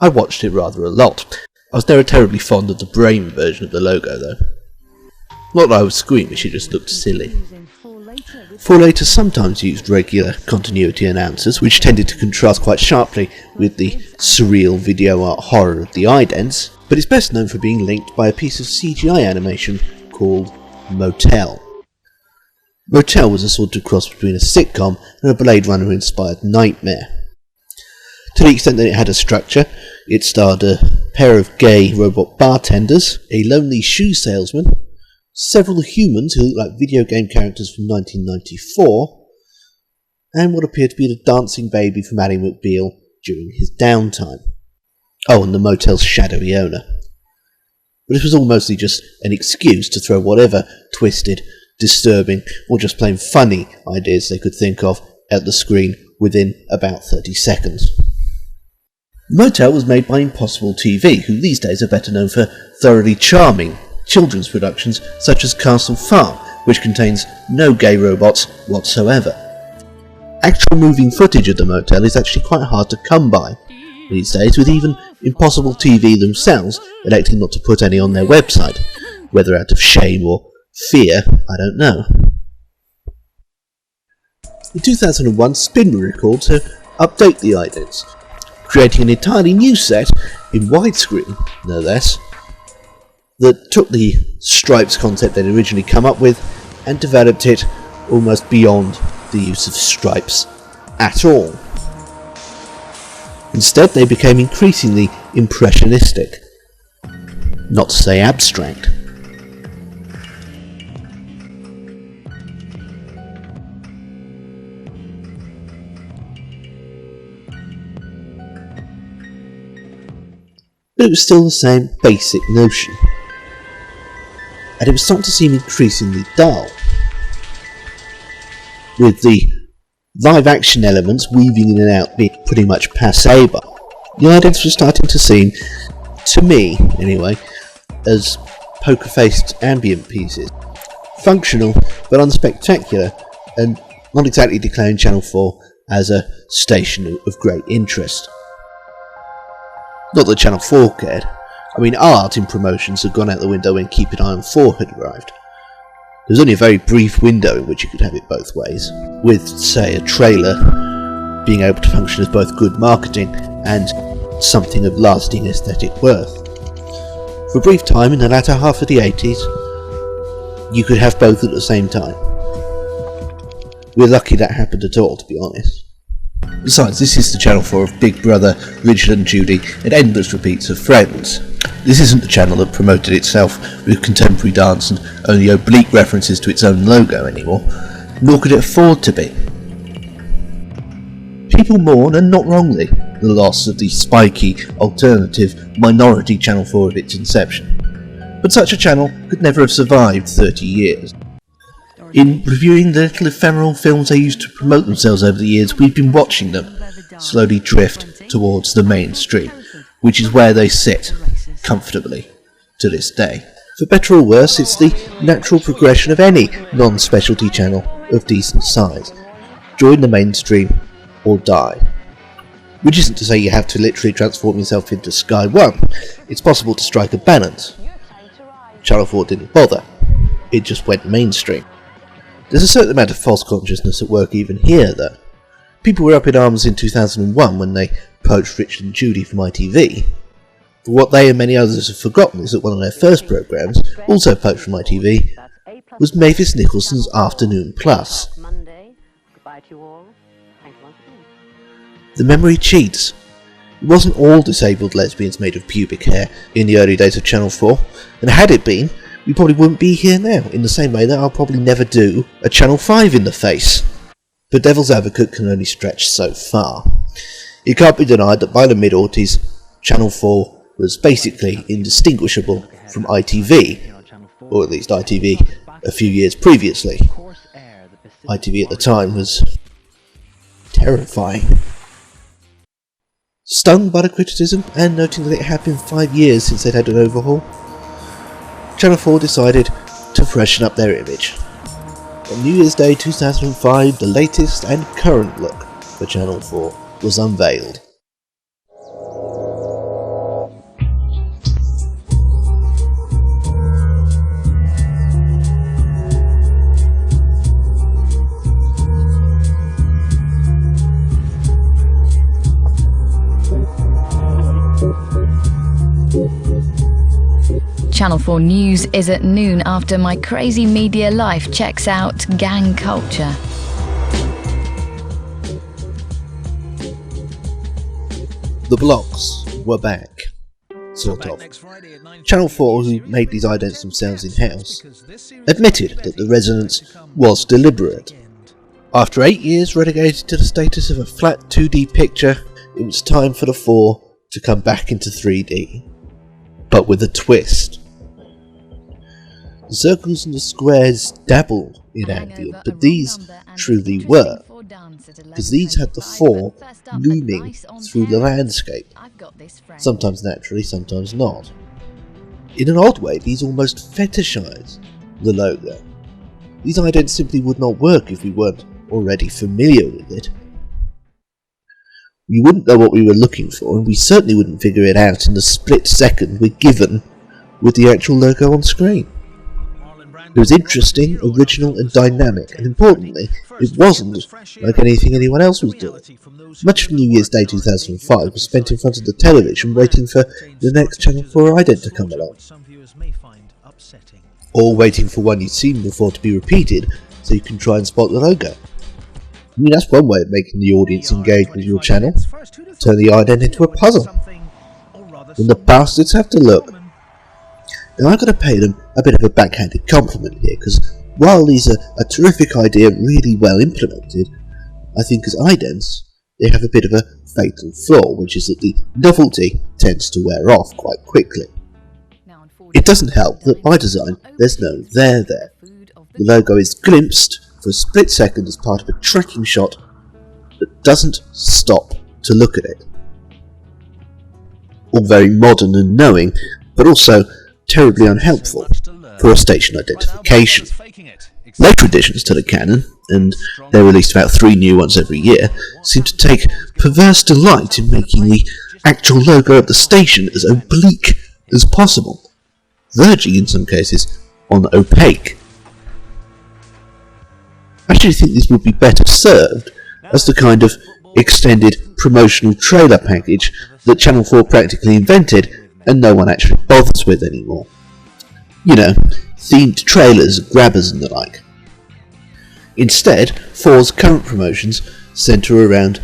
I watched it rather a lot. I was never terribly fond of the brain version of the logo, though. Not that I was squeamish, it just looked silly. 4 Later sometimes used regular continuity announcers, which tended to contrast quite sharply with the surreal video art horror of the Idents, but it's best known for being linked by a piece of CGI animation called Motel. Motel was a sort of cross between a sitcom and a Blade Runner-inspired nightmare. To the extent that it had a structure, it starred a pair of gay robot bartenders, a lonely shoe salesman, several humans who looked like video game characters from 1994, and what appeared to be the dancing baby from Ally McBeal during his downtime. Oh, and the motel's shadowy owner. But this was all mostly just an excuse to throw whatever twisted, disturbing, or just plain funny ideas they could think of at the screen within about 30 seconds. Motel was made by Impossible TV, who these days are better known for thoroughly charming children's productions such as Castle Farm, which contains no gay robots whatsoever. Actual moving footage of the motel is actually quite hard to come by these days, with even Impossible TV themselves electing not to put any on their website, whether out of shame or fear, I don't know. In 2001, Spin were recalled to update the Idents, creating an entirely new set, in widescreen no less, that took the stripes concept they'd originally come up with and developed it almost beyond the use of stripes at all. Instead, they became increasingly impressionistic, not to say abstract. But it was still the same basic notion, and it was starting to seem increasingly dull, with the live action elements weaving in and out being pretty much passé by. The Idents were starting to seem, to me anyway, as poker-faced ambient pieces, functional but unspectacular, and not exactly declaring Channel 4 as a station of great interest. Not that Channel 4 cared. I mean, art in promotions had gone out the window when Keep An Eye on 4 had arrived. There was only a very brief window in which you could have it both ways, with, say, a trailer being able to function as both good marketing and something of lasting aesthetic worth. For a brief time in the latter half of the 80s, you could have both at the same time. We're lucky that happened at all, to be honest. Besides, this is the Channel 4 of Big Brother, Richard and Judy, and endless repeats of Friends. This isn't the channel that promoted itself with contemporary dance and only oblique references to its own logo anymore, nor could it afford to be. People mourn, and not wrongly, the loss of the spiky, alternative, minority Channel 4 of its inception. But such a channel could never have survived 30 years. In reviewing the little ephemeral films they used to promote themselves over the years, we've been watching them slowly drift towards the mainstream, which is where they sit, comfortably, to this day. For better or worse, it's the natural progression of any non-specialty channel of decent size. Join the mainstream, or die. Which isn't to say you have to literally transform yourself into Sky One. It's possible to strike a balance. Channel 4 didn't bother. It just went mainstream. There's a certain amount of false consciousness at work even here, though. People were up in arms in 2001 when they poached Richard and Judy from ITV. But what they and many others have forgotten is that one of their first programmes, also poached from ITV, was Mavis Nicholson's Afternoon Plus. The memory cheats. It wasn't all disabled lesbians made of pubic hair in the early days of Channel 4, and had it been, we probably wouldn't be here now, in the same way that I'll probably never do a Channel 5 in the face. But devil's advocate can only stretch so far. It can't be denied that by the mid-aughties, Channel 4 was basically indistinguishable from ITV, or at least ITV a few years previously. ITV at the time was terrifying. Stung by the criticism, and noting that it had been 5 years since they'd had an overhaul, Channel 4 decided to freshen up their image. On New Year's Day 2005, the latest and current look for Channel 4 was unveiled. Channel 4 News is at noon after my crazy media life checks out gang culture. The blocks were back. Sort of. Channel 4, who made these idents themselves in-house, admitted that the resonance was deliberate. After 8 years relegated to the status of a flat 2D picture, it was time for the 4 to come back into 3D. But with a twist. The circles and the squares dabbled in ambient, but these truly were, because these had the 4 looming through the landscape, sometimes naturally, sometimes not. In an odd way, these almost fetishise the logo. These idents simply would not work if we weren't already familiar with it. We wouldn't know what we were looking for, and we certainly wouldn't figure it out in the split second we're given with the actual logo on screen. It was interesting, original and dynamic, and importantly, it wasn't like anything anyone else was doing. Much of New Year's Day 2005 was spent in front of the television waiting for the next Channel 4 ident to come along. Or waiting for one you'd seen before to be repeated so you can try and spot the logo. I mean, that's one way of making the audience engage with your channel. Turn the ident into a puzzle. When the bastards have to look. Now I've got to pay them a bit of a backhanded compliment here, because while these are a terrific idea really well implemented, I think as idents, they have a bit of a fatal flaw, which is that the novelty tends to wear off quite quickly. It doesn't help that by design there's no there there. The logo is glimpsed for a split second as part of a tracking shot that doesn't stop to look at it. All very modern and knowing, but also terribly unhelpful for a station identification. Later additions to the canon, and they're released about 3 new ones every year, seem to take perverse delight in making the actual logo of the station as oblique as possible, verging in some cases on opaque. I actually think this would be better served as the kind of extended promotional trailer package that Channel 4 practically invented and no one actually bothers with anymore. You know, themed trailers, grabbers and the like. Instead, 4's current promotions centre around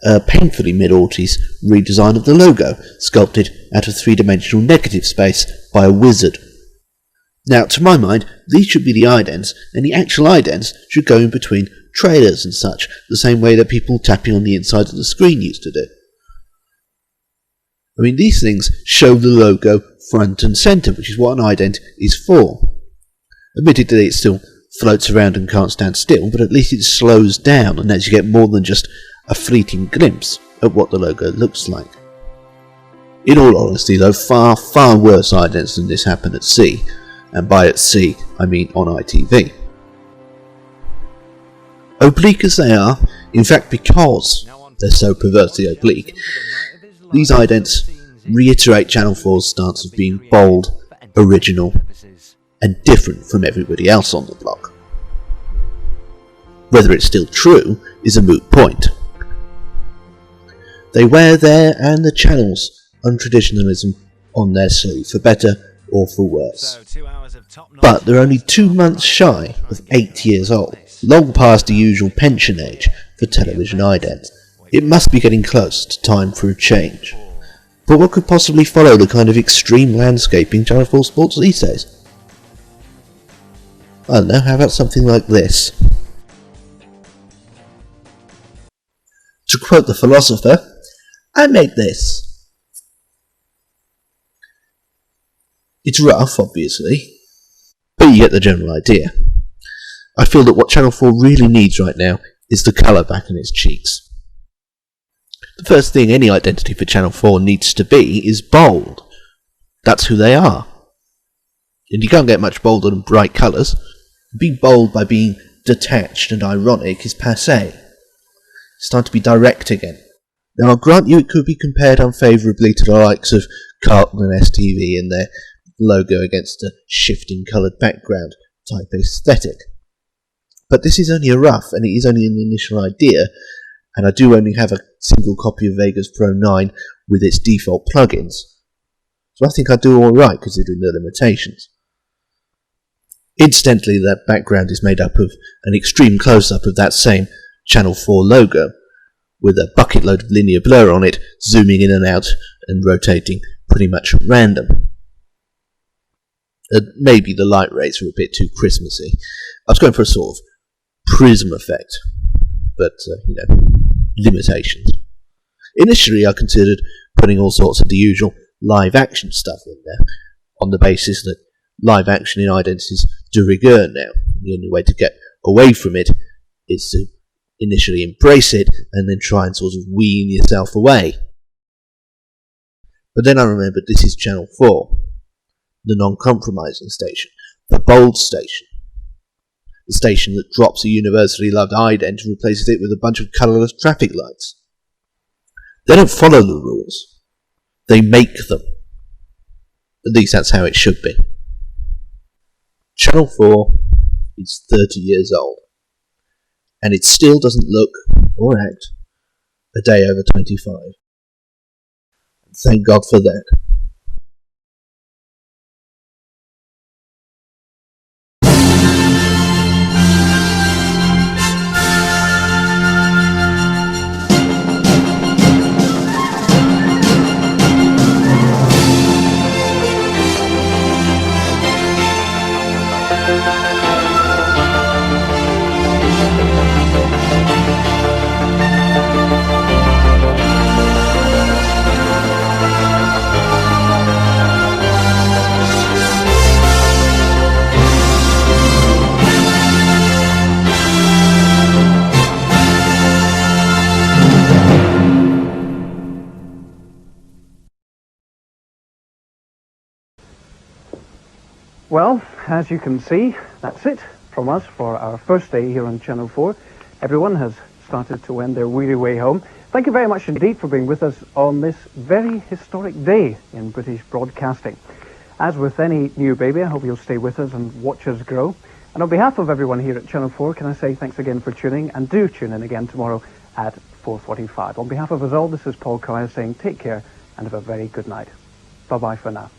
a painfully mid-aughties redesign of the logo, sculpted out of 3-dimensional negative space by a wizard. Now, to my mind, these should be the idents, and the actual idents should go in between trailers and such, the same way that people tapping on the inside of the screen used to do. I mean, these things show the logo front and centre, which is what an ident is for. Admittedly, it still floats around and can't stand still, but at least it slows down and lets you get more than just a fleeting glimpse at what the logo looks like. In all honesty, though, far, far worse idents than this happen at sea, and by at sea, I mean on ITV. Oblique as they are, in fact because they're so perversely oblique, these idents reiterate Channel 4's stance of being bold, original, and different from everybody else on the block. Whether it's still true is a moot point. They wear their and the channel's untraditionalism on their sleeve, for better or for worse. But they're only 2 months shy of 8 years old, long past the usual pension age for television ident. It must be getting close to time for a change. But what could possibly follow the kind of extreme landscaping Channel 4 sports these days? I don't know, how about something like this? To quote the philosopher, I made this. It's rough, obviously, but you get the general idea. I feel that what Channel 4 really needs right now is the colour back in its cheeks. The first thing any identity for Channel 4 needs to be is bold. That's who they are. And you can't get much bolder than bright colours. Being bold by being detached and ironic is passé. It's time to be direct again. Now I'll grant you it could be compared unfavourably to the likes of Carlton and STV and their logo against a shifting coloured background type aesthetic. But this is only a rough, and it is only an initial idea, and I do only have a single copy of Vegas Pro 9 with its default plugins. So I think I do alright considering the limitations. Incidentally, that background is made up of an extreme close-up of that same Channel 4 logo, with a bucket load of linear blur on it, zooming in and out and rotating pretty much at random. Maybe the light rays were a bit too Christmassy. I was going for a sort of Prism effect, but, limitations. Initially I considered putting all sorts of the usual live action stuff in there, on the basis that live action in Identities is de rigueur now. The only way to get away from it is to initially embrace it and then try and sort of wean yourself away. But then I remembered this is Channel 4, the non-compromising station, the bold station, the station that drops a universally loved ident and replaces it with a bunch of colourless traffic lights. They don't follow the rules, they make them. At least that's how it should be. Channel 4 is 30 years old, and it still doesn't look or act a day over 25. Thank God for that. Well, as you can see, that's it from us for our first day here on Channel 4. Everyone has started to wend their weary way home. Thank you very much indeed for being with us on this very historic day in British broadcasting. As with any new baby, I hope you'll stay with us and watch us grow. And on behalf of everyone here at Channel 4, can I say thanks again for tuning, and do tune in again tomorrow at 4:45. On behalf of us all, this is Paul Coyer saying take care and have a very good night. Bye-bye for now.